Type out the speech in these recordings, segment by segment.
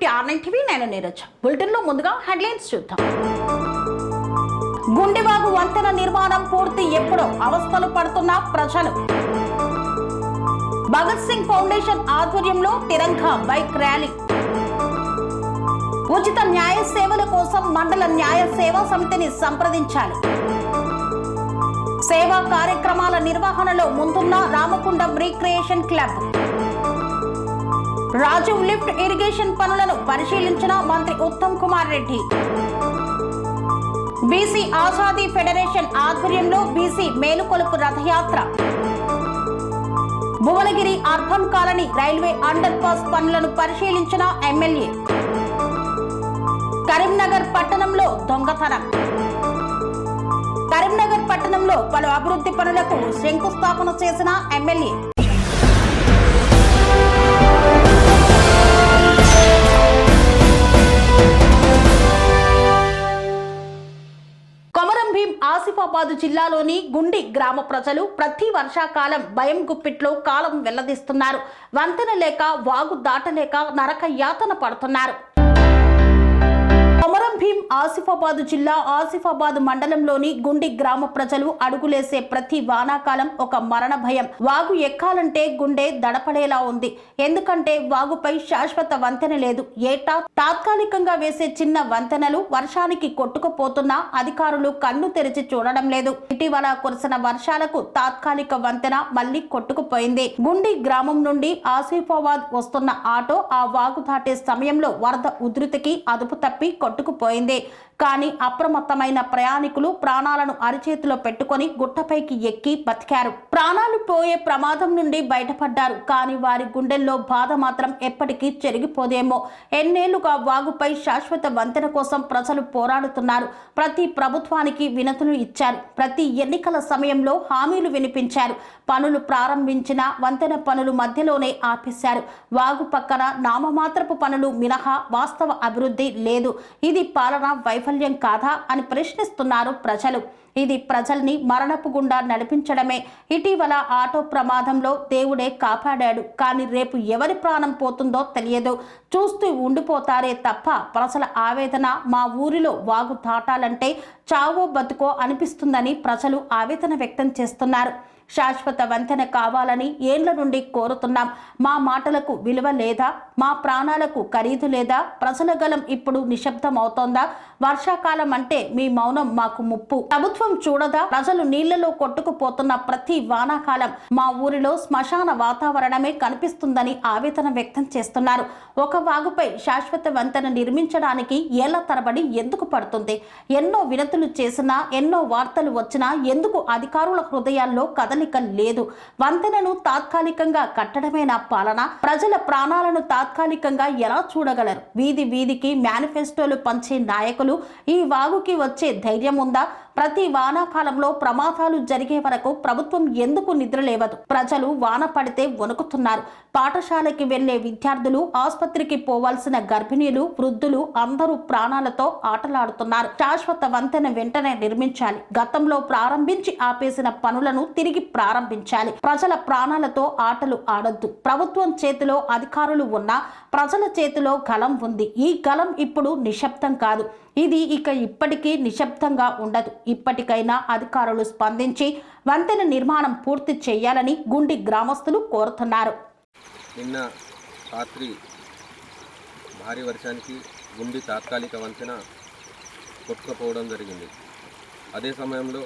To R9 TV. నేను Neeraj. Bulletin లో ముందుగా హెడ్లైన్స్ చూద్దాం. గుండివాగు వంతెన నిర్మాణం పూర్తి ఎప్పుడో అవస్థలు పడుతున్న ప్రజలు. భగత్ సింగ్ ఫౌండేషన్ ఆధ్వర్యంలో తిరంగా బైక్ ర్యాలీ. ఉచిత న్యాయ సేవల కోసం మండల న్యాయ సేవా సమితిని సంప్రదించాలి. సేవా కార్యక్రమాల నిర్వహణలో ముందున్న Ramagundam recreation club. Rajiv lift irrigation పనులను పరిశీలించిన మంత్రి ఉత్తమ్ కుమార్ రెడ్డి. బీసీ ఆజాదీ ఫెడరేషన్ ఆధ్వర్యంలో బీసీ మేలుకొలుపు రథయాత్ర. Bhuvanagiri urban colony railway underpass పనులను పరిశీలించిన ఎమ్మెల్యే. కరీంనగర్ పట్టణంలో దొంగతనం. కరీంనగర్ పట్టణంలో పలు అభివృద్ధి పనులకు శంకుస్థాపన చేసిన ఎమ్మెల్యే. కొమరం భీం ఆసిఫాబాద్ జిల్లాలోని గుండి గ్రామ ప్రజలు ప్రతి వర్షాకాలం భయం గుప్పిట్లో కాలం వెల్లదీస్తున్నారు. వంతెన లేక వాగు దాటలేక నరక యాతన పడుతున్నారు. కొమరం భీం ఆసిఫాబాద్ జిల్లా ఆసిఫాబాద్ మండలంలోని గుండి గ్రామ ప్రజలు అడుగులేసే ప్రతి వానాకాలం ఒక మరణ భయం. వాగు ఎక్కాలంటే గుండె దడపడేలా ఉంది. ఎందుకంటే వాగుపై శాశ్వత వంతెన లేదు. ఏటా తాత్కాలికంగా వేసే చిన్న వంతెనలు వర్షానికి కొట్టుకుపోతున్నా అధికారులు కన్ను తెరిచి చూడడం లేదు. ఇటీవల కురిసిన వర్షాలకు తాత్కాలిక వంతెన మళ్లీ కొట్టుకుపోయింది. గుండి గ్రామం నుండి ఆసిఫాబాద్ వస్తున్న ఆటో ఆ వాగు దాటే సమయంలో వరద ఉధృతికి అదుపు తప్పి కొట్టుకుపోయింది. కానీ అప్రమత్తమైన ప్రయాణికులు ప్రాణాలను అరిచేతిలో పెట్టుకుని గుట్టపైకి ఎక్కి బతికారు. ప్రాణాలు పోయే ప్రమాదం నుండి బయటపడ్డారు. కానీ వారి గుండెల్లో బాధ మాత్రం ఎప్పటికీ చెరిగిపోదేమో. ఎన్నేళ్లుగా వాగుపై శాశ్వత వంతెన కోసం ప్రజలు పోరాడుతున్నారు. ప్రతి ప్రభుత్వానికి వినతులు ఇచ్చారు. ప్రతి ఎన్నికల సమయంలో హామీలు వినిపించారు. పనులు ప్రారంభించిన వంతెన పనులు మధ్యలోనే ఆపేశారు. వాగు పక్కన నామమాత్రపు పనులు మినహా వాస్తవ అభివృద్ధి లేదు. ఇది పాలన వైఫల్యం కాదా అని ప్రశ్నిస్తున్నారు ప్రజలు. ఇది ప్రజల్ని మరణపు గుండా నడిపించడమే. ఇటీవల ఆటో ప్రమాదంలో దేవుడే కాపాడాడు. కానీ రేపు ఎవరి ప్రాణం పోతుందో తెలియదు. చూస్తూ ఉండిపోతారే తప్ప ప్రజల ఆవేదన మా ఊరిలో వాగు దాటాలంటే చావో బతుకో అనిపిస్తుందని ప్రజలు ఆవేదన వ్యక్తం చేస్తున్నారు. శాశ్వత వంతెన కావాలని ఏళ్ల నుండి కోరుతున్నాం. మా మాటలకు విలువ లేదా? మా ప్రాణాలకు ఖరీదు లేదా? ప్రజల గలం ఇప్పుడు నిశ్శబ్దం అవుతోందా? వర్షాకాలం అంటే మీ మౌనం మాకు ముప్పు. ప్రభుత్వం చూడదా? ప్రజలు నీళ్లలో కొట్టుకుపోతున్న ప్రతి వానాకాలం మా ఊరిలో శ్మశాన వాతావరణమే కనిపిస్తుందని ఆవేదన వ్యక్తం చేస్తున్నారు. ఒక వాగుపై శాశ్వత వంతెన నిర్మించడానికి ఏళ్ల తరబడి ఎందుకు పడుతుంది? ఎన్నో వినతులు చేసినా, ఎన్నో వార్తలు వచ్చినా ఎందుకు అధికారుల హృదయాల్లో కదలిక లేదు? వంతెనను తాత్కాలికంగా కట్టడమేనా పాలన? ప్రజల ప్రాణాలను తాత్కాలికంగా ఎలా చూడగలరు? వీధి వీధికి మేనిఫెస్టోలు పంచే నాయకులు ఈ వాగుకి వచ్చే ధైర్యం ఉందా? ప్రతి వానాకాలంలో ప్రమాదాలు జరిగే వరకు ప్రభుత్వం ఎందుకు నిద్రలేవదు? ప్రజలు వాన పడితే వణుకుతున్నారు. పాఠశాలకి వెళ్లే విద్యార్థులు, ఆసుపత్రికి పోవాల్సిన గర్భిణీలు, వృద్ధులు అందరూ ప్రాణాలతో ఆటలాడుతున్నారు. శాశ్వత వంతెన వెంటనే నిర్మించాలి. గతంలో ప్రారంభించి ఆపేసిన పనులను తిరిగి ప్రారంభించాలి. ప్రజల ప్రాణాలతో ఆటలు ఆడొద్దు. ప్రభుత్వం చేతిలో అధికారులు ఉన్నా ప్రజల చేతిలో గలం ఉంది. ఈ గలం ఇప్పుడు నిశ్శబ్దం కాదు. ఇది ఇక ఇప్పటికీ నిశ్శబ్దంగా ఉండదు. ఇప్పటికైనా అధికారులు స్పందించి వంతెన నిర్మాణం పూర్తి చేయాలని గుండి గ్రామస్తులు కోరుతున్నారు. నిన్న రాత్రి భారీ వర్షానికి గుండి తాత్కాలిక వంతెన కొట్టుకుపోవడం జరిగింది. అదే సమయంలో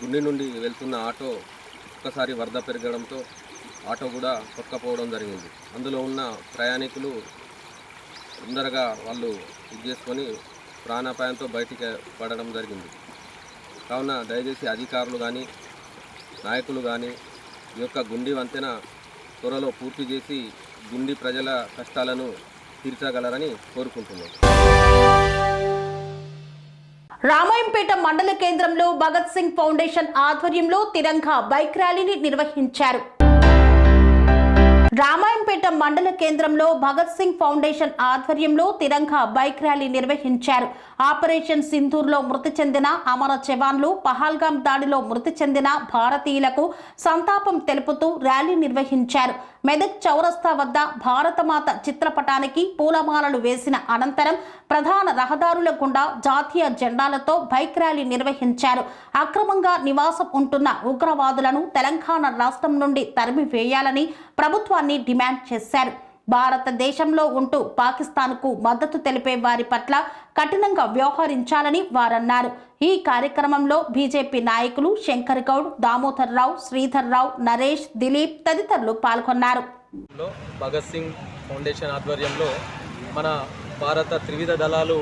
గుండి నుండి వెళ్తున్న ఆటో ఒక్కసారి వరద పెరగడంతో ఆటో కూడా కొట్టుకుపోవడం జరిగింది. అందులో ఉన్న ప్రయాణికులు తొందరగా వాళ్ళు ఇది చేసుకొని ప్రాణాపాయంతో బయటికి పడడం జరిగింది. కావున దయచేసి అధికారులు కానీ నాయకులు కానీ ఈ యొక్క గుండి వంతెన త్వరలో పూర్తి చేసి గుండి ప్రజల కష్టాలను తీర్చగలరని కోరుకుంటున్నాం. రామాయంపేట మండల కేంద్రంలో భగత్ సింగ్ ఫౌండేషన్ ఆధ్వర్యంలో తిరంగా బైక్ ర్యాలీని నిర్వహించారు. రామాయంపేట మండల కేంద్రంలో భగత్ సింగ్ ఫౌండేషన్ ఆధ్వర్యంలో తిరంగా బైక్ ర్యాలీ నిర్వహించారు. ఆపరేషన్ సింధూర్లో మృతి చెందిన అమర జవాన్లు, పహల్గాం దాడిలో మృతి చెందిన భారతీయులకు సంతాపం తెలుపుతూ ర్యాలీ నిర్వహించారు. మెదక్ చౌరస్తా వద్ద భారతమాత చిత్రపటానికి పూలమాలలు వేసిన అనంతరం ప్రధాన రహదారుల గుండా జాతీయ జెండాలతో బైక్ ర్యాలీ నిర్వహించారు. అక్రమంగా నివాసం ఉంటున్న ఉగ్రవాదులను తెలంగాణ రాష్ట్రం నుండి తరిమివేయాలని ప్రభుత్వాన్ని డిమాండ్ చేశారు. భారతదేశంలో ఉంటూ పాకిస్తాన్కు మద్దతు తెలిపే వారి పట్ల కఠినంగా వ్యవహరించాలని వారన్నారు. ఈ కార్యక్రమంలో బీజేపీ నాయకులు శంకర్ గౌడ్, దామోదర్ రావు, శ్రీధర్ రావు, నరేష్, దిలీప్ తదితరులు పాల్గొన్నారు. భగత్ సింగ్ ఫౌండేషన్ ఆధ్వర్యంలో మన భారత త్రివిధ దళాలు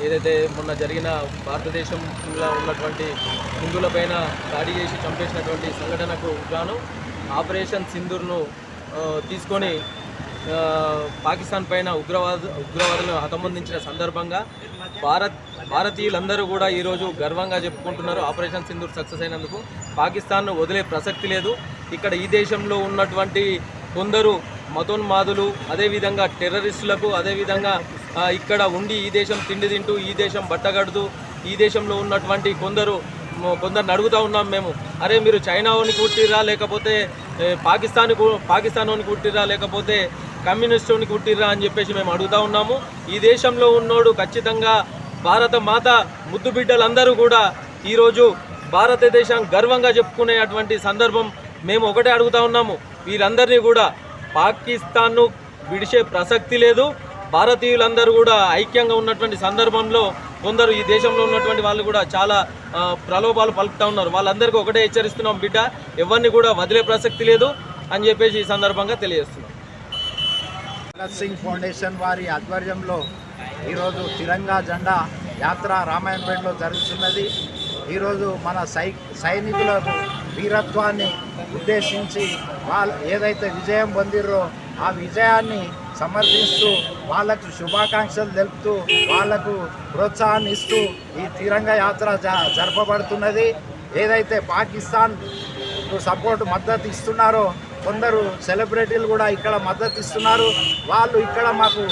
ఏదైతే మొన్న జరిగిన భారతదేశంలో ఉన్నటువంటి హిందువులపైన దాడి చేసి చంపేసినటువంటి సంఘటనకు గాను ఆపరేషన్ సింధూర్ను తీసుకొని పాకిస్తాన్ పైన ఉగ్రవాదులను హతమొందించిన సందర్భంగా భారతీయులందరూ కూడా ఈరోజు గర్వంగా చెప్పుకుంటున్నారు. ఆపరేషన్ సింధూర్ సక్సెస్ అయినందుకు పాకిస్తాన్ను వదిలే ప్రసక్తి లేదు. ఇక్కడ ఈ దేశంలో ఉన్నటువంటి కొందరు మతోన్మాదులు, అదేవిధంగా టెర్రరిస్టులకు, అదేవిధంగా ఇక్కడ ఉండి ఈ దేశం తిండి తింటూ, ఈ దేశం బట్టగడుతూ, ఈ దేశంలో ఉన్నటువంటి కొందరిని అడుగుతూ ఉన్నాం మేము, అరే మీరు చైనాని కుట్టిర్రా, లేకపోతే పాకిస్తాన్ని కుట్టిర్రా, లేకపోతే కమ్యూనిస్టుని కుట్టిర్రా అని చెప్పేసి మేము అడుగుతూ ఉన్నాము. ఈ దేశంలో ఉన్నోడు ఖచ్చితంగా భారత మాత ముద్దు బిడ్డలందరూ కూడా ఈరోజు భారతదేశం గర్వంగా చెప్పుకునేటువంటి సందర్భం. మేము ఒకటే అడుగుతూ ఉన్నాము, వీరందరినీ కూడా పాకిస్తాన్ను విడిచే ప్రసక్తి లేదు. భారతీయులందరూ కూడా ఐక్యంగా ఉన్నటువంటి సందర్భంలో కొందరు ఈ దేశంలో ఉన్నటువంటి వాళ్ళు కూడా చాలా ప్రలోభాలు పలుకుతూ ఉన్నారు. వాళ్ళందరికీ ఒకటే హెచ్చరిస్తున్నాం, బిడ్డ ఎవరిని కూడా వదిలే ప్రసక్తి లేదు అని చెప్పేసి ఈ సందర్భంగా తెలియజేస్తున్నాం. భగత్ సింగ్ ఫౌండేషన్ వారి ఆధ్వర్యంలో ఈరోజు తిరంగా జెండా యాత్ర రామాయంపేటలో జరుగుతున్నది. ఈరోజు మన సైనికుల వీరత్వాన్ని ఉద్దేశించి వాళ్ళు ఏదైతే విజయం పొందిరో ఆ విజయాన్ని సమర్థిస్తూ వాళ్లకు శుభాకాంక్షలు తెలుపుతూ వాళ్లకు ప్రోత్సాహాన్ని ఇస్తూ ఈ తిరంగా యాత్ర జరపబడుతున్నది. ఏదైతే పాకిస్తాన్ మద్దతు ఇస్తున్నారో కొందరు సెలబ్రిటీలు కూడా ఇక్కడ మద్దతు ఇస్తున్నారు. వాళ్ళు ఇక్కడ మాకు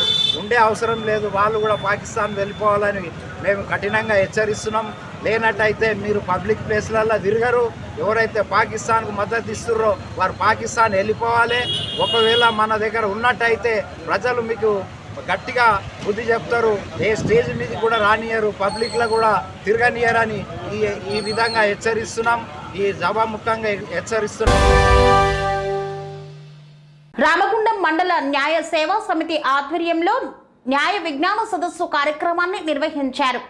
ఉండే అవసరం లేదు, వాళ్ళు కూడా పాకిస్తాన్ వెళ్ళిపోవాలని మేము కఠినంగా హెచ్చరిస్తున్నాం. లేనట్టయితే మీరు పబ్లిక్ ప్లేస్లలో తిరగరు. ఎవరైతే పాకిస్తాన్కు మద్దతు ఇస్తున్నారో వారు పాకిస్తాన్ వెళ్ళిపోవాలి. ఒకవేళ మన దగ్గర ఉన్నట్టయితే ప్రజలు మీకు గట్టిగా బుద్ధి చెప్తారు. ఏ స్టేజ్ మీద కూడా రానియరు, పబ్లిక్లో కూడా తిరగనియరని ఈ విధంగా హెచ్చరిస్తున్నాం. ఈ సభాముఖంగా హెచ్చరిస్తున్నాం. రామగుండం మండల న్యాయ సేవా సమితి ఆధ్వర్యంలో న్యాయ విజ్ఞాన సదస్సు కార్యక్రమాన్ని నిర్వహించారు.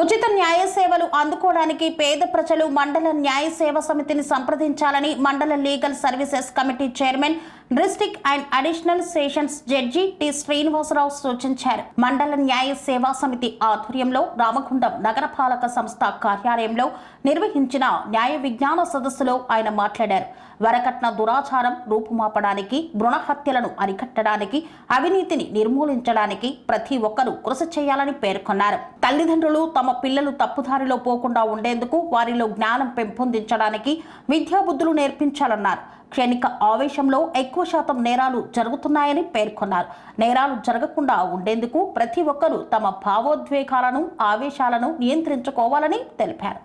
ఉచిత న్యాయ సేవలు అందుకోవడానికి పేద ప్రజలు మండల న్యాయ సేవా సమితిని సంప్రదించాలని మండల legal services committee chairman, district and additional sessions judge T Srinivasarao సూచించారు. మండల న్యాయ సేవా సమితి ఆధ్వర్యంలో రామగుండం నగరపాలక సంస్థ కార్యాలయంలో నిర్వహించిన న్యాయ విజ్ఞాన సదస్సులో ఆయన మాట్లాడారు. వరకట్న దురాచారం రూపుమాపడానికి, భ్రూణ హత్యలను అరికట్టడానికి, అవినీతిని నిర్మూలించడానికి ప్రతి ఒక్కరూ కృషి చేయాలని పేర్కొన్నారు. తల్లిదండ్రులు తమ పిల్లలు తప్పుదారిలో పోకుండా ఉండేందుకు వారిలో జ్ఞానం పెంపొందించడానికి విద్యాబుద్ధులు నేర్పించాలన్నారు. క్షణిక ఆవేశంలో ఎక్కువ శాతం నేరాలు జరుగుతున్నాయని పేర్కొన్నారు. నేరాలు జరగకుండా ఉండేందుకు ప్రతి ఒక్కరూ తమ భావోద్వేగాలను, ఆవేశాలను నియంత్రించుకోవాలని తెలిపారు.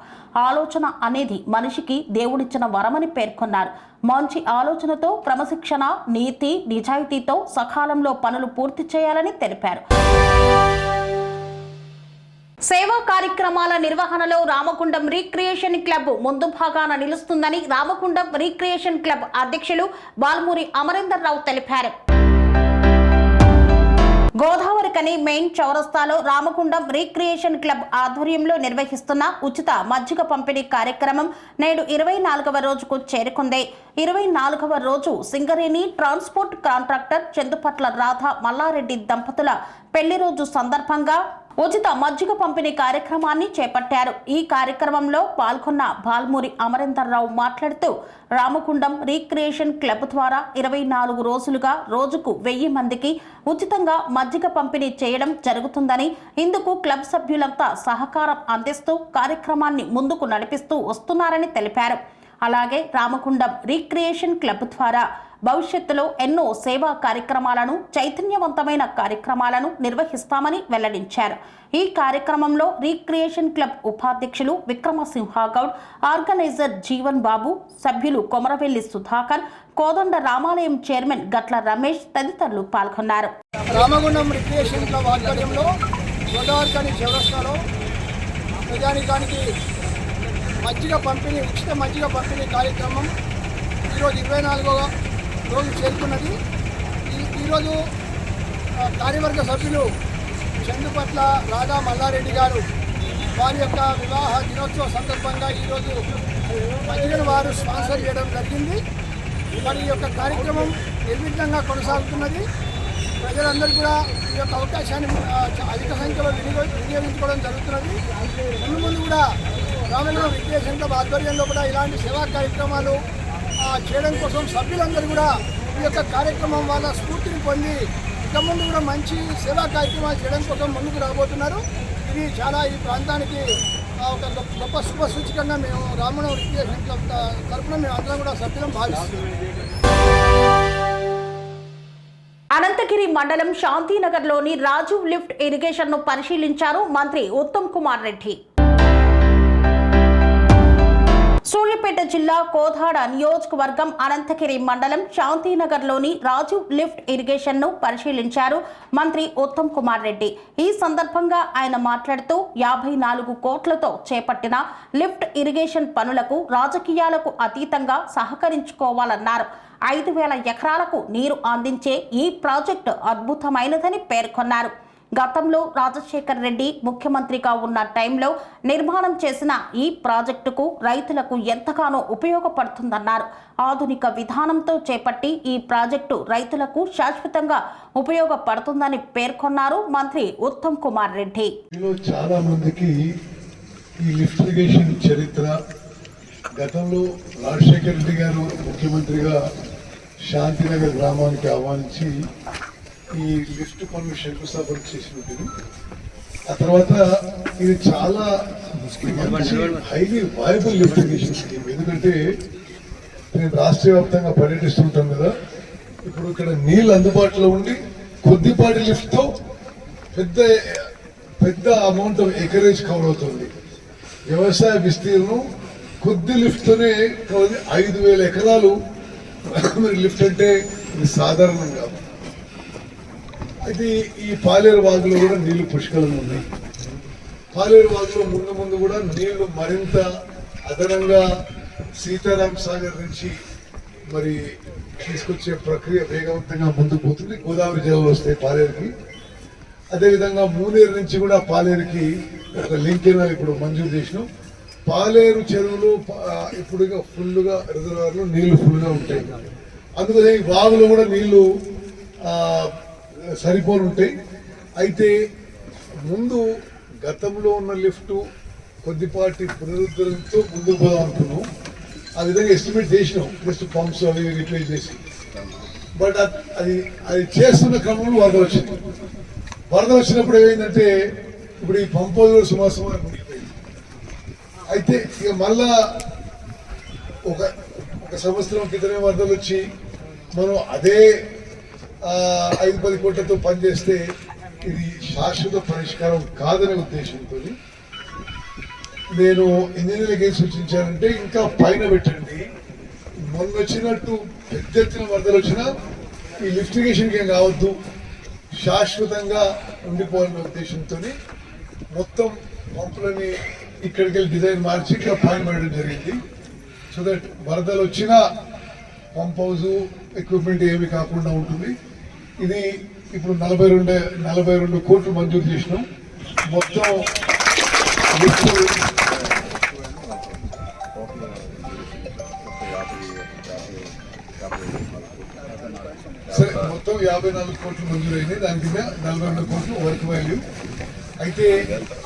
ఆలోచన అనేది మనిషికి దేవుడిచ్చిన వరమని పేర్కొన్నారు. మంచి ఆలోచనతో, క్రమశిక్షణ, నీతి, నిజాయితీతో సకాలంలో పనులు పూర్తి చేయాలని తెలిపారు. సేవా కార్యక్రమాల నిర్వహణలో రామగుండం రీక్రియేషన్ క్లబ్ ముందు భాగాన నిలుస్తుందని రామగుండం రీక్రియేషన్ క్లబ్ అధ్యక్షులు బాల్మూరి అమరేందర్ రావు తెలిపారు. గోదావరికని మెయిన్ చౌరస్తాలో రామగుండం రీక్రియేషన్ క్లబ్ ఆధ్వర్యంలో నిర్వహిస్తున్న ఉచిత మజ్జిగ పంపిణీ కార్యక్రమం నేడు 24వ రోజుకు చేరుకుంది. 24వ రోజు సింగరేణి ట్రాన్స్పోర్ట్ కాంట్రాక్టర్ చందుపట్ల రాధ మల్లారెడ్డి దంపతుల పెళ్లి రోజు సందర్భంగా ఉచిత మజ్జిగ పంపిణీ కార్యక్రమాన్ని చేపట్టారు. ఈ కార్యక్రమంలో పాల్గొన్న బాల్మూరి అమరేందర్ రావు మాట్లాడుతూ రామగుండం రీక్రియేషన్ క్లబ్ ద్వారా 24 రోజులుగా రోజుకు 1000 మందికి ఉచితంగా మజ్జిగ పంపిణీ చేయడం జరుగుతుందని, ఇందుకు క్లబ్ సభ్యులంతా సహకారం అందిస్తూ కార్యక్రమాన్ని ముందుకు నడిపిస్తూ వస్తున్నారని తెలిపారు. అలాగే రామగుండం రీక్రియేషన్ క్లబ్ ద్వారా భవిష్యత్తులో ఎన్నో సేవా కార్యక్రమాలను చైతన్యవంతమైన కార్యక్రమాలను నిర్వహిస్తామని వెల్లడించారు. ఈ కార్యక్రమంలో రీక్రియేషన్ క్లబ్ ఉపాధ్యక్షులు విక్రమసింహగౌడ్, ఆర్గనైజర్ జీవన్ బాబు, సభ్యులు కొమరవెల్లి సుధాకర్, కోదండ రామాలయం చైర్మన్ గట్ల రమేష్ తదితరులు పాల్గొన్నారు. రామగుండం రిక్రియేషన్ క్లబ్ ఆధ్వర్యంలో గోదావరికని చౌరస్తాలో ప్రజానికానికి ఉచిత మజ్జిగ పంపిణీ కార్యక్రమం ఈరోజు 24వ రోజు చేరుకున్నది. ఈరోజు కార్యవర్గ సభ్యులు చందుపట్ల రాధా మల్లారెడ్డి గారు వారి యొక్క వివాహ దినోత్సవ సందర్భంగా ఈరోజు మజ్జిగను వారు స్పాన్సర్ చేయడం జరిగింది. మరి ఈ యొక్క కార్యక్రమం నిర్విఘ్నంగా కొనసాగుతున్నది. ప్రజలందరూ కూడా ఈ యొక్క అవకాశాన్ని అధిక సంఖ్యలో వినియోగించుకోవడం జరుగుతున్నది. ముందు కూడా రామగుండం రిక్రియేషన్ క్లబ్ ఆధ్వర్యంలో కూడా ఇలాంటి సేవా కార్యక్రమాలు చేయడం కోసం సభ్యులందరూ కూడా ఈ యొక్క కార్యక్రమం వల్ల స్ఫూర్తిని పొంది ఇక ముందు కూడా మంచి సేవా కార్యక్రమాలు చేయడం కోసం ముందుకు రాబోతున్నారు. ఇది చాలా ఈ ప్రాంతానికి ఒక గొప్ప శుభ సూచకంగా మేము రామగుండం రిక్రియేషన్ క్లబ్ తరఫున మేము అందరం కూడా సభ్యులం భావిస్తున్నాం. అనంతగిరి మండలం శాంతినగర్లోని రాజీవ్ లిఫ్ట్ ఇరిగేషన్ను పరిశీలించారు మంత్రి ఉత్తమ్ కుమార్ రెడ్డి. సూర్యాపేట జిల్లా కోదాడ నియోజకవర్గం అనంతగిరి మండలం శాంతినగర్లోని రాజీవ్ లిఫ్ట్ ఇరిగేషన్ను పరిశీలించారు మంత్రి ఉత్తమ్ కుమార్ రెడ్డి. ఈ సందర్భంగా ఆయన మాట్లాడుతూ 54 కోట్లతో చేపట్టిన లిఫ్ట్ ఇరిగేషన్ పనులకు రాజకీయాలకు అతీతంగా సహకరించుకోవాలన్నారు. 5,000 ఎకరాలకు నీరు అందించే ఈ ప్రాజెక్టు అద్భుతమైనదని పేర్కొన్నారు. గతంలో రాజశేఖర్ రెడ్డి ముఖ్యమంత్రిగా ఉన్న టైంలో నిర్మాణం చేసిన ఈ ప్రాజెక్టుకు రైతులకు ఎంతగానో ఉపయోగపడుతుందన్నారు. ఆధునిక విధానంతో చేపట్టి ఈ ప్రాజెక్టు రైతులకు శాశ్వతంగా ఉపయోగపడుతుందని పేర్కొన్నారు మంత్రి ఉత్తమ్ కుమార్ రెడ్డి. చాలా మందికి ఈ లిఫ్ట్ ఇరిగేషన్ చరిత్ర గతంలో రాజశేఖర్ రెడ్డి గారు ముఖ్యమంత్రిగా శాంతినగర్ గ్రామానికి ఆహ్వానించి ఈ లిఫ్ట్ పనులు శంకుస్థాపన చేసినట్టు. ఆ తర్వాత ఇది చాలా highly viable lift irrigation scheme. ఎందుకంటే నేను రాష్ట్ర వ్యాప్తంగా పర్యటిస్తుంటాను కదా, ఇప్పుడు ఇక్కడ నీళ్ళు అందుబాటులో ఉండి కొద్దిపాటి లిఫ్ట్తో పెద్ద అమౌంట్ ఆఫ్ ఎకరేజ్ కవర్ అవుతుంది. వ్యవసాయ విస్తీర్ణం కొద్ది లిఫ్ట్తోనే 5,000 ఎకరాలు లిఫ్ట్ అంటే ఇది సాధారణం కాదు. అయితే ఈ పాలేరు వాగులో కూడా నీళ్లు పుష్కలంగా ఉన్నాయి. పాలేరు వాగులో ముందు కూడా నీళ్లు మరింత అదనంగా సీతారాం సాగర్ నుంచి మరి తీసుకొచ్చే ప్రక్రియ వేగవంతంగా ముందుకు పోతుంది. గోదావరి జలాలు వస్తాయి పాలేరుకి. అదేవిధంగా మూనేరు నుంచి కూడా పాలేరుకి ఒక లింక్ ఇప్పుడు మంజూరు చేసినాం. పాలేరు చెరువులు ఇప్పుడు ఫుల్గా రిజర్వాయర్లు నీళ్లు ఫుల్గా ఉంటాయి. అందుకని వాగులో కూడా నీళ్లు సరిపోని ఉంటాయి. అయితే ముందు గతంలో ఉన్న లిఫ్ట్ కొద్దిపాటి పునరుద్ధరణతో ముందుకు పోదాం అనుకున్నాం. ఆ విధంగా ఎస్టిమేట్ చేసినాం, జస్ట్ పంప్స్ అవి రిప్లేస్ చేసి. బట్ అది చేస్తున్న క్రమంలో వరద వచ్చింది. వరద వచ్చినప్పుడు ఏమైందంటే ఇప్పుడు ఈ పంప్ హౌస్ సుమారు మునిగిపోయింది. అయితే ఇక మళ్ళా ఒక సంవత్సరం క్రితమే వరదలు వచ్చి మనం అదే 5-10 కోట్లతో పనిచేస్తే ఇది శాశ్వత పరిష్కారం కాదనే ఉద్దేశంతో నేను ఇంజనీర్లకు ఏం సూచించానంటే ఇంకా పైన పెట్టండి. మొన్న వచ్చినట్టు పెద్ద ఎత్తున వరదలు వచ్చినా ఈ లిఫ్ట్ ఇరిగేషన్కి ఏం కావద్దు, శాశ్వతంగా ఉండిపోవాలనే ఉద్దేశంతో మొత్తం పంపులని ఇక్కడికి వెళ్ళి డిజైన్ మార్చి ఇక్కడ పైన పెట్టడం జరిగింది. సో దట్ వరదలు వచ్చినా పంప్ హౌస్ ఎక్విప్మెంట్ ఏమి కాకుండా ఉంటుంది. ఇది ఇప్పుడు 42 కోట్లు మంజూరు చేసినాం. మొత్తం సరే మొత్తం 54 కోట్లు మంజూరు అయినాయి. దాని కింద 42 కోట్లు వర్క్ వాల్యూ. అయితే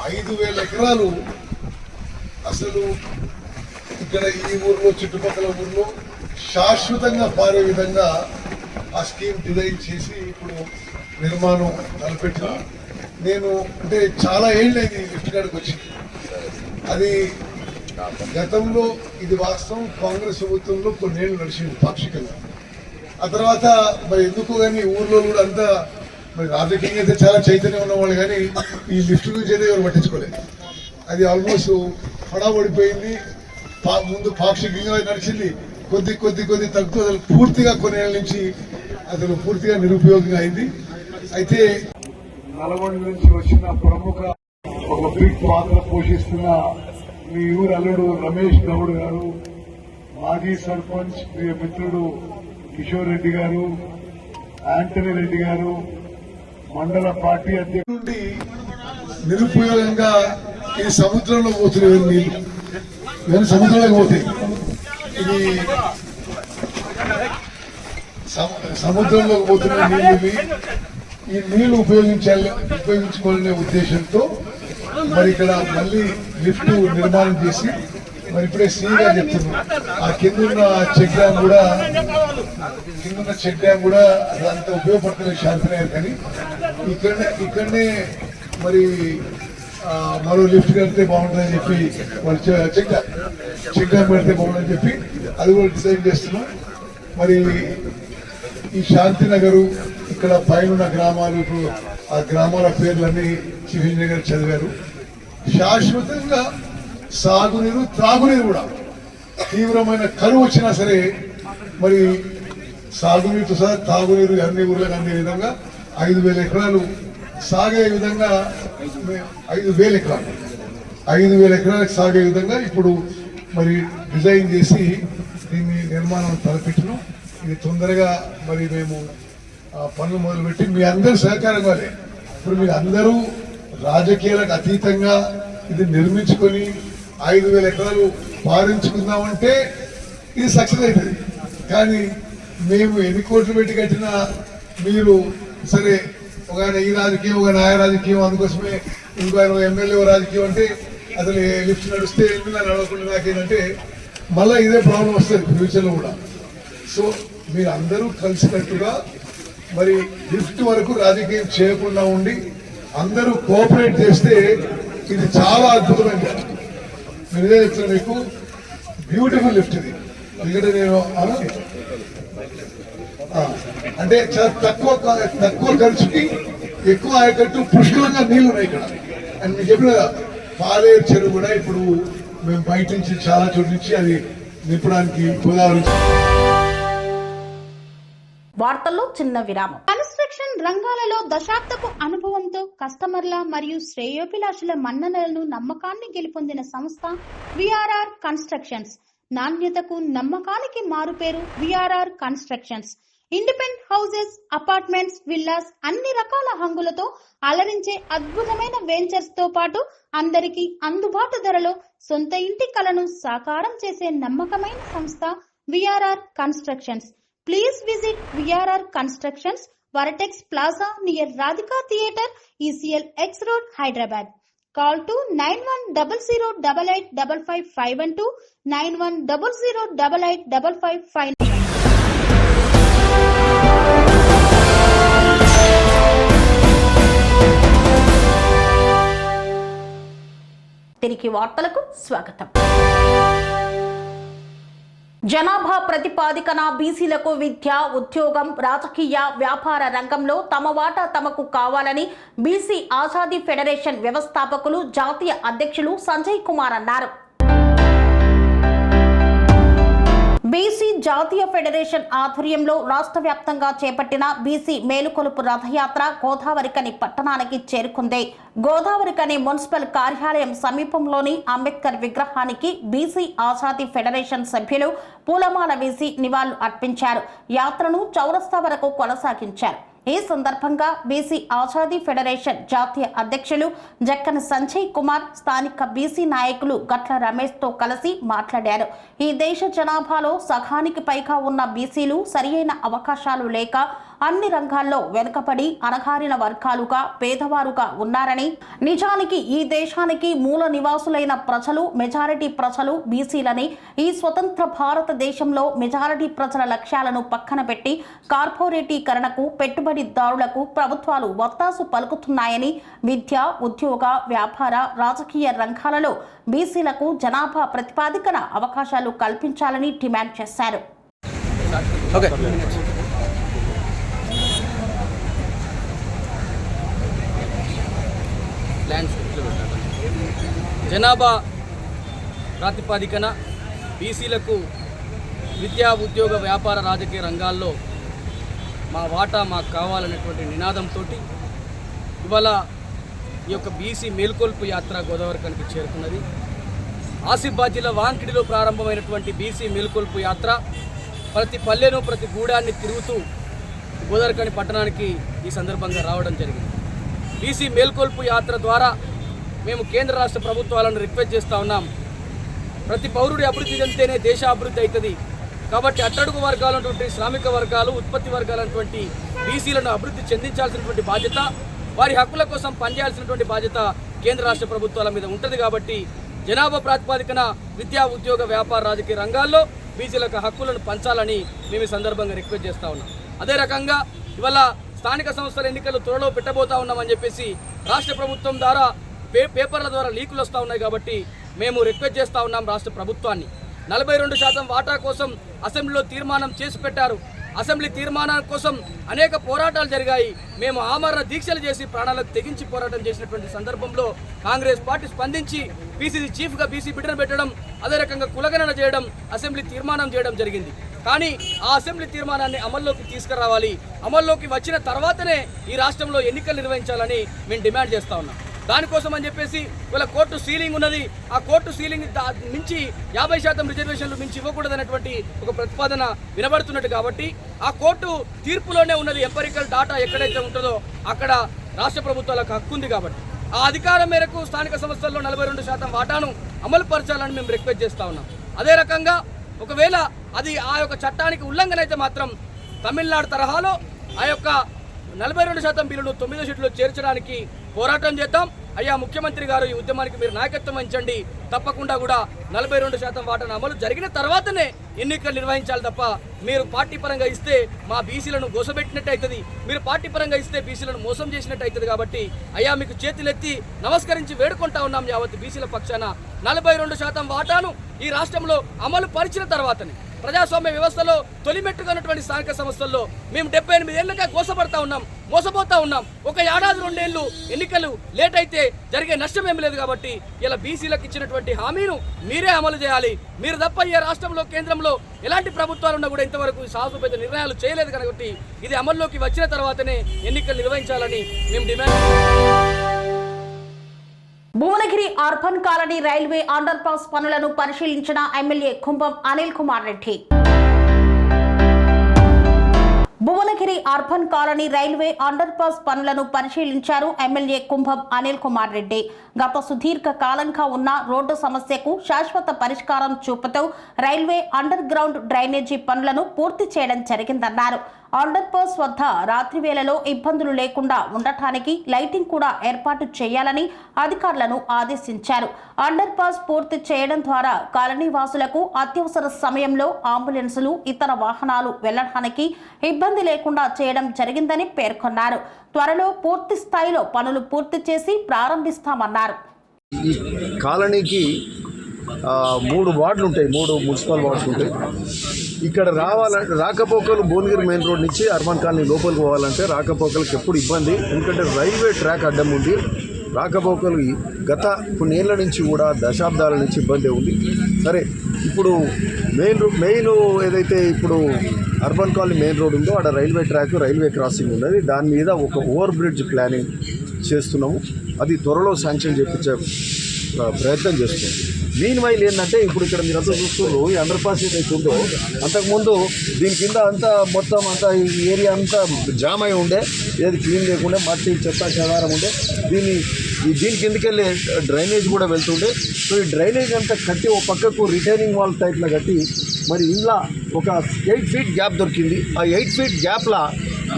5,000 ఎకరాలు అసలు ఇక్కడ ఈ ఊర్లో చుట్టుపక్కల ఊర్లో శాశ్వతంగా పారే విధంగా ఆ స్కీమ్ డిజైన్ చేసి ఇప్పుడు నిర్మాణం తలపెట్టిన. నేను అంటే చాలా ఏళ్ళైంది లిఫ్ట్ కాడికి వచ్చి. అది గతంలో ఇది వాస్తవం, కాంగ్రెస్ ప్రభుత్వంలో కొన్నేళ్ళు నడిచింది పాక్షికంగా. ఆ తర్వాత మరి ఎందుకు కానీ ఊర్లో కూడా అంతా మరి రాజకీయంగా అయితే చాలా చైతన్యం ఉన్నవాళ్ళు, కానీ ఈ లిఫ్ట్ గురించి అయితే ఎవరు పట్టించుకోలేదు. అది ఆల్మోస్ట్ పడబడిపోయింది. ముందు పాక్షికంగా నడిచింది, కొద్ది కొద్ది కొద్ది తగ్గుతూ అసలు పూర్తిగా కొన్నేళ్ళ నుంచి అసలు పూర్తిగా నిరుపయోగంగా అయింది. అయితే నల్గొండ నుంచి వచ్చిన ప్రముఖ ఒక బిగ్ పాత్ర పోషిస్తున్న మీ ఊరు అల్లుడు రమేష్ గౌడ్ గారు, మాజీ సర్పంచ్ ప్రియ మిత్రుడు కిషోర్ రెడ్డి గారు, యాంటనీ రెడ్డి గారు, మండల పార్టీ అధ్యక్షుడు నుండి నిరుపయోగంగా ఇది సముద్రంలో పోతున్నాయి నీళ్లు, ఇవన్నీ సముద్రంలోకి పోతాయి. ఇది సముద్రంలోకి పోతున్న నీళ్ళు, ఈ నీళ్లు ఉపయోగించుకోవాలనే ఉద్దేశంతో మరి ఇక్కడ మళ్ళీ లిఫ్ట్ నిర్మాణం చేసి మరి ఇప్పుడే సీగా చెప్తున్నాం, ఆ కిందున్న చెక్ డ్యామ్ కూడా అంత ఉపయోగపడుతుంది శాంతినగర్, కానీ ఇక్కడనే మరి మరో లిఫ్ట్ కడితే బాగుంటుందని చెప్పి వాళ్ళు చెక్ డ్యామ్ కడితే బాగుంటుందని చెప్పి అది కూడా డిజైన్ చేస్తున్నాం. మరి ఈ శాంతినగరు ఇక్కడ పైన గ్రామాలు, ఇప్పుడు ఆ గ్రామాల పేర్లన్నీ చీఫ్ ఇంజనీర్ గారు చదివారు. శాశ్వతంగా సాగునీరు, త్రాగునీరు కూడా తీవ్రమైన కరువు వచ్చినా సరే మరి సాగునీరుతో సహా తాగునీరు అన్ని ఊర్లకు అందే విధంగా 5,000 ఎకరాలు సాగే విధంగా 5,000 ఎకరాలకు సాగే విధంగా ఇప్పుడు మరి డిజైన్ చేసి దీన్ని నిర్మాణం తలపెట్టినాం. ఇది తొందరగా మరి మేము పనులు మొదలుపెట్టి మీ అందరూ సహకారం కావాలి. ఇప్పుడు మీరు అందరూ రాజకీయాలకు అతీతంగా ఇది నిర్మించుకొని 5,000 ఎకరాలు పారించుకుందామంటే ఇది సక్సెస్ అవుతుంది. కానీ మేము ఎన్ని కోట్లు పెట్టి కట్టినా మీరు సరే ఒక ఆయన ఈ రాజకీయం, ఒక నాయ రాజకీయం, అందుకోసమే ఇంకో ఆయన ఎమ్మెల్యే రాజకీయం అంటే అసలు లిఫ్ట్ నడిస్తే నడవకుండా నాకేంటంటే మళ్ళీ ఇదే ప్రాబ్లం వస్తుంది ఫ్యూచర్లో కూడా. సో మీరు అందరూ కలిసినట్టుగా మరి లిఫ్ట్ వరకు రాజకీయం చేయకుండా ఉండి అందరూ కోఆపరేట్ చేస్తే ఇది చాలా అద్భుతమైన, మీరే చెప్తున్నా మీకు బ్యూటిఫుల్ లిఫ్ట్ ఇది. ఎందుకంటే నేను అంటే చాలా తక్కువ ఖర్చుకి ఎక్కువ ఆయకట్టు పుష్కలంగా నీళ్లు ఉన్నాయి ఇక్కడ. అండ్ మీకు చెప్పిన పాలేరు చెరువు కూడా ఇప్పుడు మేము బయట నుంచి చాలా చోటు నుంచి అది నింపడానికి గోదావరి. వార్తల్లో చిన్న విరామం. కన్స్ట్రక్షన్ రంగాలలో దశాబ్దపు అనుభవంతో కస్టమర్ల మరియు శ్రేయోభిలాషుల మన్ననలను, నమ్మకాన్ని గెలుపొందిన సంస్థ విఆర్ఆర్ కన్స్ట్రక్షన్స్. నాణ్యతకు, నమ్మకానికి మారుపేరు VRR constructions. Independent houses, apartments, villas అన్ని రకాల హంగులతో అలరించే అద్భుతమైన వెంచర్స్ తో పాటు అందరికీ అందుబాటు ధరలో సొంత ఇంటి కలను సాకారం చేసే నమ్మకమైన సంస్థ VRR constructions. Please visit VRR Constructions, Varatex Plaza near Radhika Theatre, ECL X Road, Hyderabad. Call to 9100885552, 9100885559. తిరిగి వార్తలకు స్వాగతం. జనాభా ప్రతిపాదికన బీసీలకు విద్య, ఉద్యోగం, రాజకీయ, వ్యాపార రంగంలో తమ వాటా తమకు కావాలని బీసీ ఆజాదీ ఫెడరేషన్ వ్యవస్థాపకులు, జాతీయ అధ్యక్షులు సంజయ్ కుమార్ అన్నారు. బీసీ జాతీయ ఫెడరేషన్ ఆధ్వర్యంలో రాష్ట్ర వ్యాప్తంగా చేపట్టిన బీసీ మేలుకొలుపు రథయాత్ర గోదావరికని పట్టణానికి చేరుకుంది. గోదావరికని మున్సిపల్ కార్యాలయం సమీపంలోని అంబేద్కర్ విగ్రహానికి బీసీ ఆజాదీ ఫెడరేషన్ సభ్యులు పూలమాల వేసి నివాళులు అర్పించారు. యాత్రను చౌరస్తా వరకు కొనసాగించారు. ఈ సందర్భంగా బీసీ ఆజాదీ ఫెడరేషన్ జాతీయ అధ్యక్షులు జక్కన సంజయ్ కుమార్ స్థానిక బీసీ నాయకులు గట్ల రమేష్ తో కలిసి మాట్లాడారు. ఈ దేశ జనాభాలో సగానికి పైగా ఉన్న బీసీలు సరియైన అవకాశాలు లేక అన్ని రంగాల్లో వెనుకబడి అణగారిన వర్గాలుగా పేదవారుగా ఉన్నారని, నిజానికి ఈ దేశానికి మూల నివాసులైన ప్రజలు మెజారిటీ ప్రజలు బీసీలని, ఈ స్వతంత్ర భారతదేశంలో మెజారిటీ ప్రజల లక్ష్యాలను పక్కన పెట్టి కార్పొరేటీకరణకు పెట్టుబడిదారులకు ప్రభుత్వాలు వత్తాసు పలుకుతున్నాయని, విద్య, ఉద్యోగ, వ్యాపార, రాజకీయ రంగాలలో బీసీలకు జనాభా ప్రతిపాదికన అవకాశాలు కల్పించాలని డిమాండ్ చేశారు. జనాభా ప్రాతిపాదికన బీసీలకు విద్యా, ఉద్యోగ, వ్యాపార, రాజకీయ రంగాల్లో మా వాటా మాకు కావాలనేటువంటి నినాదంతో ఇవాళ ఈ యొక్క బీసీ మేల్కొల్పు యాత్ర గోదావరిఖనికి చేరుకున్నది. ఆసిఫాబాద్ జిల్లా వాంకిడిలో ప్రారంభమైనటువంటి బీసీ మేల్కొల్పు యాత్ర ప్రతి పల్లెను, ప్రతి గూడాన్ని తిరుగుతూ గోదావరిఖని పట్టణానికి ఈ సందర్భంగా రావడం జరిగింది. బీసీ మేల్కొల్పు యాత్ర ద్వారా మేము కేంద్ర రాష్ట్ర ప్రభుత్వాలను రిక్వెస్ట్ చేస్తూ ఉన్నాం. ప్రతి పౌరుడి అభివృద్ధి చెందితేనే దేశ అభివృద్ధి అవుతుంది. కాబట్టి అట్టడుగు వర్గాలైనటువంటి శ్రామిక వర్గాలు, ఉత్పత్తి వర్గాలైనటువంటి బీసీలను అభివృద్ధి చెందించాల్సినటువంటి బాధ్యత, వారి హక్కుల కోసం పనిచేయాల్సినటువంటి బాధ్యత కేంద్ర రాష్ట్ర ప్రభుత్వాల మీద ఉంటుంది. కాబట్టి జనాభా ప్రాతిపాదికన విద్యా, ఉద్యోగ, వ్యాపార, రాజకీయ రంగాల్లో బీసీలకు హక్కులను పంచాలని మేము ఈ సందర్భంగా రిక్వెస్ట్ చేస్తూ ఉన్నాం. అదే రకంగా ఇవాళ స్థానిక సంస్థల ఎన్నికలు త్వరలో పెట్టబోతా ఉన్నామని చెప్పేసి రాష్ట్ర ప్రభుత్వం ద్వారా పేపర్ల ద్వారా లీకులు వస్తూ ఉన్నాయి. కాబట్టి మేము రిక్వెస్ట్ చేస్తూ ఉన్నాం రాష్ట్ర ప్రభుత్వాన్ని. 42% వాటా కోసం అసెంబ్లీలో తీర్మానం చేసి పెట్టారు. అసెంబ్లీ తీర్మానం కోసం అనేక పోరాటాలు జరిగాయి. మేము ఆమరణ దీక్షలు చేసి ప్రాణాలకు తెగించి పోరాటం చేసినటువంటి సందర్భంలో కాంగ్రెస్ పార్టీ స్పందించి పీసీసీ చీఫ్గా బీసీ బిడ్డను పెట్టడం, అదే రకంగా కులగణన చేయడం, అసెంబ్లీ తీర్మానం చేయడం జరిగింది. కానీ ఆ అసెంబ్లీ తీర్మానాన్ని అమల్లోకి తీసుకురావాలి. అమల్లోకి వచ్చిన తర్వాతనే ఈ రాష్ట్రంలో ఎన్నికలు నిర్వహించాలని మేము డిమాండ్ చేస్తూ ఉన్నాం. దానికోసం అని చెప్పేసి వీళ్ళ కోర్టు సీలింగ్ ఉన్నది. ఆ కోర్టు సీలింగ్ మించి 50% రిజర్వేషన్లు మించి ఇవ్వకూడదనేటువంటి ఒక ప్రతిపాదన వినబడుతున్నట్టు. కాబట్టి ఆ కోర్టు తీర్పులోనే ఉన్నది. ఎంపరికల్ డాటా ఎక్కడైతే ఉంటుందో అక్కడ రాష్ట్ర ప్రభుత్వాలకు హక్కు ఉంది. కాబట్టి ఆ అధికారం మేరకు స్థానిక సంస్థల్లో 42% వాటాను అమలు పరచాలని మేము రిక్వెస్ట్ చేస్తూ ఉన్నాం. అదే రకంగా ఒకవేళ అది ఆ యొక్క చట్టానికి ఉల్లంఘన అయితే మాత్రం తమిళనాడు తరహాలో ఆ యొక్క 42% బిల్లును 9వ షెడ్యూల్లో చేర్చడానికి పోరాటం చేద్దాం. అయ్యా ముఖ్యమంత్రి గారు, ఈ ఉద్యమానికి మీరు నాయకత్వం వహించండి. తప్పకుండా కూడా 42% వాటాను అమలు జరిగిన తర్వాతనే ఎన్నికలు నిర్వహించాలి తప్ప మీరు పార్టీ పరంగా ఇస్తే మా బీసీలను గోసబెట్టినట్టు అవుతుంది, మీరు పార్టీ పరంగా ఇస్తే బీసీలను మోసం చేసినట్టు అవుతుంది. కాబట్టి అయ్యా మీకు చేతులెత్తి నమస్కరించి వేడుకుంటా ఉన్నాం యావత్ బీసీల పక్షాన 42% వాటాను ఈ రాష్ట్రంలో అమలు పరిచిన తర్వాతనే ప్రజాస్వామ్య వ్యవస్థలో తొలిమెట్టుకున్నటువంటి స్థానిక సంస్థల్లో మేము 78 ఏళ్ళుగా మోసపోతా ఉన్నాం. ఒక ఏడాది 2 ఏళ్ళు ఎన్నికలు లేట్ అయితే జరిగే నష్టం ఏమి లేదు. కాబట్టి ఇలా బీసీలకు ఇచ్చినటువంటి హామీను మీరే అమలు చేయాలి. మీరు తప్ప ఈ రాష్ట్రంలో, కేంద్రంలో ఎలాంటి ప్రభుత్వాలు ఉన్నా కూడా ఇంతవరకు సాహసోపేత నిర్ణయాలు చేయలేదు. కాబట్టి ఇది అమల్లోకి వచ్చిన తర్వాతనే ఎన్నికలు నిర్వహించాలని మేము demand. Bhuvanagiri urban colony railway underpass పనులను పరిశీలించిన MLA Kumbham Anil Kumar Reddy. Bhuvanagiri urban colony railway underpass పనులను పరిశీలించారు ఎమ్మెల్యే కుంభం అనిల్ కుమార్ రెడ్డి. గత సుదీర్ఘ కాలంగా ఉన్న రోడ్డు సమస్యకు శాశ్వత పరిష్కారం చూపుతూ రైల్వే అండర్ గ్రౌండ్ డ్రైనేజీ పనులను పూర్తి చేయడం జరిగిందన్నారు. అండర్ పాస్ వద్ద రాత్రి వేళలో ఇబ్బందులు లేకుండా ఉండటానికి లైటింగ్ కూడా ఏర్పాటు చేయాలని అధికారులను ఆదేశించారు. అండర్ పాస్ పూర్తి చేయడం ద్వారా కాలనీ వాసులకు అత్యవసర సమయంలో అంబులెన్సులు, ఇతర వాహనాలు వెళ్లడానికి ఇబ్బంది లేకుండా చేయడం జరిగిందని పేర్కొన్నారు. త్వరలో పూర్తి స్థాయిలో పనులు పూర్తి చేసి ప్రారంభిస్తామన్నారు. ఈ కాలనీకి 3 వార్డులు ఉంటాయి, 3 మున్సిపల్ వార్డ్స్ ఉంటాయి. ఇక్కడ రాకపోకలు భువనగిరి మెయిన్ రోడ్ నుంచి అర్బన్ కాలనీ లోపలికి పోవాలంటే రాకపోకలకు ఎప్పుడు ఇబ్బంది. ఎందుకంటే రైల్వే ట్రాక్ అడ్డం ఉంది. రాకపోకలు గత కొన్నేళ్ల నుంచి కూడా దశాబ్దాల నుంచి ఇబ్బంది ఉంది. సరే, ఇప్పుడు మెయిన్ ఏదైతే ఇప్పుడు అర్బన్ కాలనీ మెయిన్ రోడ్ ఉందో అక్కడ రైల్వే ట్రాక్, రైల్వే క్రాసింగ్ ఉన్నది. దాని మీద ఒక ఓవర్ బ్రిడ్జ్ ప్లానింగ్ చేస్తున్నాము. అది త్వరలో శాంక్షన్ చేయించే ప్రయత్నం చేస్తున్నాం. మీన్ వైల్ ఏంటంటే ఇప్పుడు ఇక్కడ మీరు అంతా చూస్తున్నారు, ఈ అండర్ పాస్ ఏదైతే ఉందో అంతకుముందు దీని కింద అంతా మొత్తం అంతా ఈ ఏరియా అంతా జామ్ అయి ఉండే, ఏది క్లీన్ లేకుండా మట్టి చెత్త చెదారం ఉండే. దీని కిందకి వెళ్ళే డ్రైనేజ్ కూడా వెళ్తుండే. సో ఈ డ్రైనేజ్ అంతా కట్టి ఒక పక్కకు రిటైనింగ్ వాల్ టైప్లో కట్టి మరి ఇంట్లో ఒక 8 ఫీట్ గ్యాప్ దొరికింది. ఆ 8 ఫీట్ గ్యాప్లో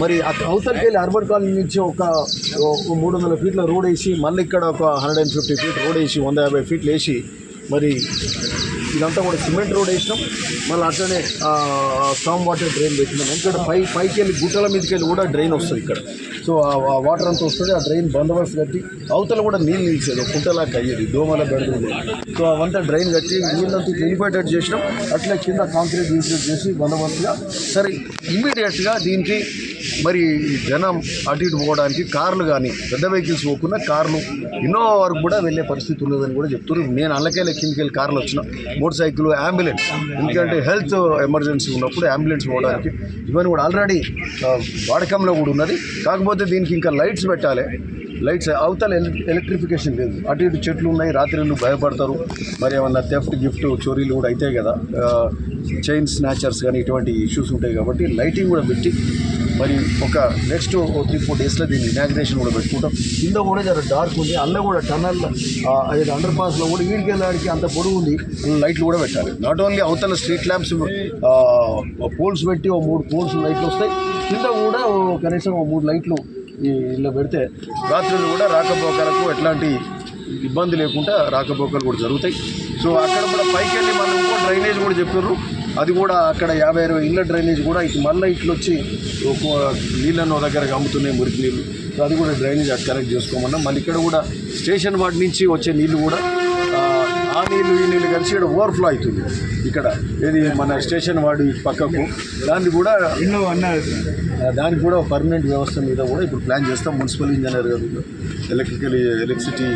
మరి అవతలకి వెళ్ళి అర్బన్ కాలనీ నుంచి ఒక 300 ఫీట్ల రోడ్ వేసి మళ్ళీ ఇక్కడ ఒక 150 ఫీట్ రోడ్ వేసి 150 ఫీట్లు వేసి మరి ఇదంతా కూడా సిమెంట్ రోడ్ వేసినాం. మళ్ళీ అట్లనే స్టామ్ వాటర్ డ్రైన్ పెట్టినాం. ఇక్కడ పైకి వెళ్ళి గుట్టల మీదకి వెళ్ళి కూడా డ్రైన్ వస్తుంది ఇక్కడ. సో ఆ వాటర్ అంతా వస్తుంది. ఆ డ్రైన్ బందోబస్తు కట్టి అవతల కూడా నీళ్ళు నిలిచేది కుంటలాగా అయ్యేది దోమల బెడదు. సో అవంతా డ్రైన్ కట్టి నీళ్ళంతా వెళ్ళిపోయేటట్టు చేసినాం. అట్లా కింద కాంక్రీట్ యూజ్ చేసి బందోబస్తుగా సరే ఇమ్మీడియట్గా దీనికి మరి జనం అటు ఇటు పోవడానికి కార్లు కానీ పెద్ద వెహికల్స్ పోకుండా కార్లు ఇన్నోవా వరకు కూడా వెళ్ళే పరిస్థితి ఉన్నదని కూడా చెప్తున్నారు. నేను అల్లకెళ్ళి కిందకి వెళ్ళి కార్లు వచ్చిన మోటార్ సైకిల్ అంబులెన్స్, ఎందుకంటే హెల్త్ ఎమర్జెన్సీ ఉన్నప్పుడు అంబులెన్స్ పోవడానికి ఇవన్నీ కూడా ఆల్రెడీ వాడకంలో కూడా ఉన్నది. కాకపోతే దీనికి ఇంకా లైట్స్ పెట్టాలి. లైట్స్ అవతల ఎలక్ట్రిఫికేషన్ లేదు. అటు ఇటు చెట్లు ఉన్నాయి, రాత్రిళ్ళు భయపడతారు. మరి ఏమన్నా థెఫ్ట్ గిఫ్ట్ చోరీలు కూడా అవుతాయి కదా, చైన్ స్నాచర్స్ కానీ ఇటువంటి ఇష్యూస్ ఉంటాయి. కాబట్టి లైటింగ్ కూడా పెట్టి మరి ఒక నెక్స్ట్ 3-4 డేస్లో దీన్ని ఇనాగ్రేషన్ కూడా పెట్టుకుంటాం. కింద కూడా జర డార్క్ ఉంది. అందులో కూడా టనల్ అండర్ పాస్లో కూడా ఈడికి వెళ్ళడానికి అంత పొడవు ఉంది. లైట్లు కూడా పెట్టాలి. నాట్ ఓన్లీ అవతల స్ట్రీట్ ల్యాంప్స్ పోల్స్ పెట్టి 3 పోల్స్ లైట్లు వస్తాయి. కింద కూడా కనీసం 3 లైట్లు ఇలా పెడితే రాత్రులు కూడా రాకపోకలకు ఎట్లాంటి ఇబ్బంది లేకుండా రాకపోకలు కూడా జరుగుతాయి. సో అక్కడ కూడా పైకి వెళ్ళి మనం ఇంకో డ్రైనేజ్ కూడా చెప్పారు. అది కూడా అక్కడ 50-60 ఇళ్ళ డ్రైనేజ్ కూడా ఇటు మళ్ళీ ఇట్లు వచ్చి నీళ్ళను దగ్గరగా అమ్ముతున్నాయి, మురికి నీళ్ళు. సో అది కూడా డ్రైనేజ్ అటు కలెక్ట్ చేసుకోమన్నాం. మళ్ళీ ఇక్కడ కూడా స్టేషన్ వాటి నుంచి వచ్చే నీళ్ళు కూడా ఆ నీళ్ళు ఈ నీళ్ళు కలిసి ఇక్కడ ఓవర్ఫ్లో అవుతుంది. ఇక్కడ ఏది మన స్టేషన్ వాడి పక్కకు దానికి కూడా పర్మనెంట్ వ్యవస్థ మీద కూడా ఇప్పుడు ప్లాన్ చేస్తాం. మున్సిపల్ ఇంజనీర్ గారు, ఎలక్ట్రిసిటీ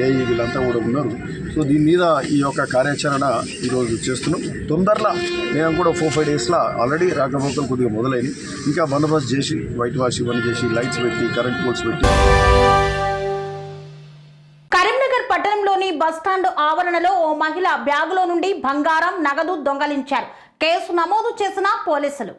ఏఈ వీళ్ళంతా కూడా ఉన్నారు. సో దీని మీద ఈ యొక్క కార్యాచరణ ఈరోజు చేస్తున్నాం. తొందరలో మేము కూడా 4-5 డేస్లో ఆల్రెడీ రాకపోకలు కొద్దిగా మొదలైనవి. ఇంకా బందోబస్తు చేసి వైట్ వాష్ ఇవన్నీ చేసి లైట్స్ పెట్టి కరెంట్ పోల్స్ పెట్టి. కరీంనగర్ పట్టణంలోని బస్టాండ్ ఆవరణలో ఓ మహిళ బ్యాగులో నుండి బంగారం, నగదు దొంగలించారు. కేసు నమోదు చేసిన పోలీసులు.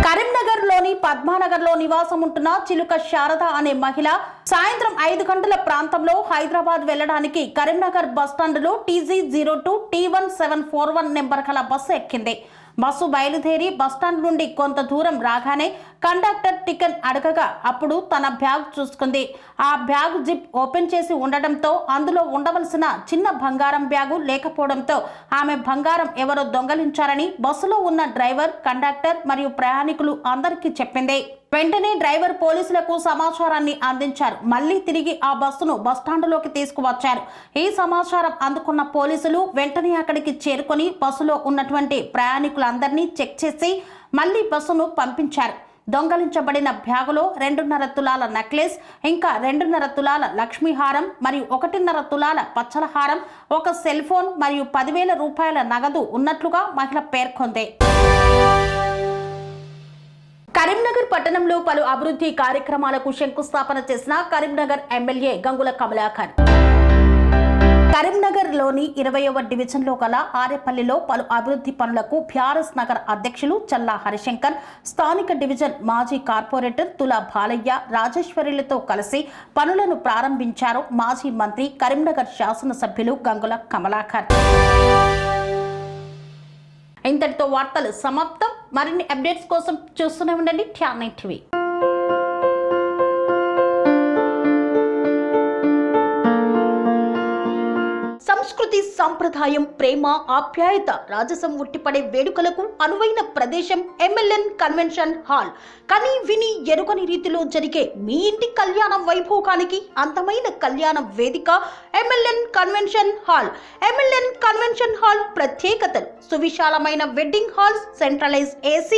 కరీంనగర్లోని పద్మానగర్లో నివాసం ఉంటున్న చిలుక శారద అనే మహిళ సాయంత్రం 5 గంటల ప్రాంతంలో హైదరాబాద్ వెళ్లడానికి కరీంనగర్ బస్టాండ్లో TG02 T1741 నెంబర్ గల బస్సు ఎక్కింది. బస్సు బయలుదేరి బస్టాండ్ నుండి కొంత దూరం రాగానే కండక్టర్ టికెట్ అడగగా అప్పుడు తన బ్యాగ్ చూసుకుంది. ఆ బ్యాగ్ జిప్ ఓపెన్ చేసి ఉండడంతో అందులో ఉండవలసిన చిన్న బంగారం బ్యాగు లేకపోవడంతో ఆమె బంగారం ఎవరో దొంగలించారని బస్సులో ఉన్న డ్రైవర్, కండక్టర్ మరియు ప్రయాణికులు అందరికీ చెప్పింది. వెంటనే డ్రైవర్ పోలీసులకు సమాచారాన్ని అందించారు. మళ్లీ తిరిగి ఆ బస్సును బస్టాండ్లోకి తీసుకువచ్చారు. ఈ సమాచారం అందుకున్న పోలీసులు వెంటనే అక్కడికి చేరుకొని బస్సులో ఉన్నటువంటి ప్రయాణికులందరినీ చెక్ చేసి మళ్లీ బస్సును పంపించారు. దొంగలించబడిన బ్యాగులో 2.5 తులాల నెక్లెస్, ఇంకా 2.5 తులాల లక్ష్మీహారం మరియు 1.5 తులాల పచ్చల హారం, ఒక సెల్ ఫోన్ మరియు 10,000 రూపాయల నగదు ఉన్నట్లుగా మహిళ పేర్కొంది. కరీంనగర్ పట్టణంలో పలు అభివృద్ధి కార్యక్రమాలకు శంకుస్థాపన చేసిన కరీంనగర్ ఎమ్మెల్యే గంగుల కమలాకర్. కరీంనగర్లోని 20వ డివిజన్లో గల ఆరేపల్లిలో పలు అభివృద్ధి పనులకు బీఆర్ఎస్ నగర్ అధ్యక్షులు చల్లా హరిశంకర్, స్థానిక డివిజన్ మాజీ కార్పొరేటర్ తులా బాలయ్య, రాజేశ్వరిలతో కలిసి పనులను ప్రారంభించారు మాజీ మంత్రి, కరీంనగర్ శాసనసభ్యులు గంగుల కమలాకర్. ఇంతటితో వార్తలు సమాప్తం. మరిన్ని అప్డేట్స్ కోసం చూస్తూనే ఉండండి TR9 TV. సంస్కృతి, సంప్రదాయం, ప్రేమ, ఆప్యాయత, రాజసం ఉట్టిపడే వేడుకలకు అనువైన ప్రదేశం MLN కన్వెన్షన్ హాల్. కని విని ఎరుగని రీతిలో జరిగే మీ ఇంటి కళ్యాణ వైభోగానికి అందమైన కళ్యాణ వేదిక MLN convention hall. MLN convention hall ప్రత్యేకతలు: సువిశాలమైన wedding halls, centralize AC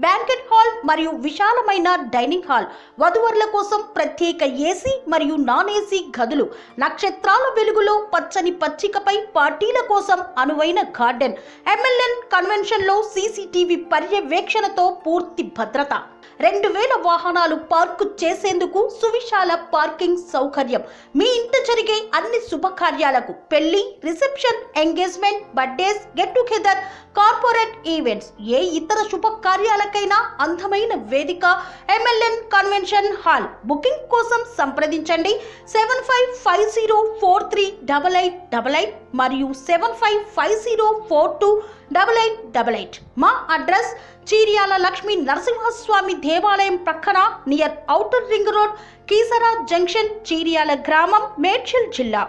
banquet hall మరియు విశాలమైన డైనింగ్ హాల్, వధువరుల కోసం ప్రత్యేక AC మరియు నాన్ AC గదులు, నక్షత్రాల వెలుగులో పచ్చని పచ్చికపై పార్టీల కోసం అనువైన గార్డెన్. MLN కన్వెన్షన్ లో CCTV పర్యవేక్షణతో పూర్తి భద్రత, 2000 వాహనాలు పార్కు చేసేందుకు సువిశాల పార్కింగ్ సౌకర్యం. మీ ఇంట జరిగే అన్ని శుభకార్యాలకు, పెళ్లి, reception, engagement, birthdays, get together, corporate events, ఏ ఇతర శుభకార్యాలకైనా అందమైన వేదిక MLN కన్వెన్షన్ హాల్. బుకింగ్ కోసం సంప్రదించండి 7550438888 మరియు 755042 8888. మా అడ్రస్ చీర్యాల లక్ష్మీ నరసింహస్వామి దేవాలయం ప్రక్కన near outer ring road, Keesara junction, Cheeryal గ్రామం, మేడ్చల్ జిల్లా.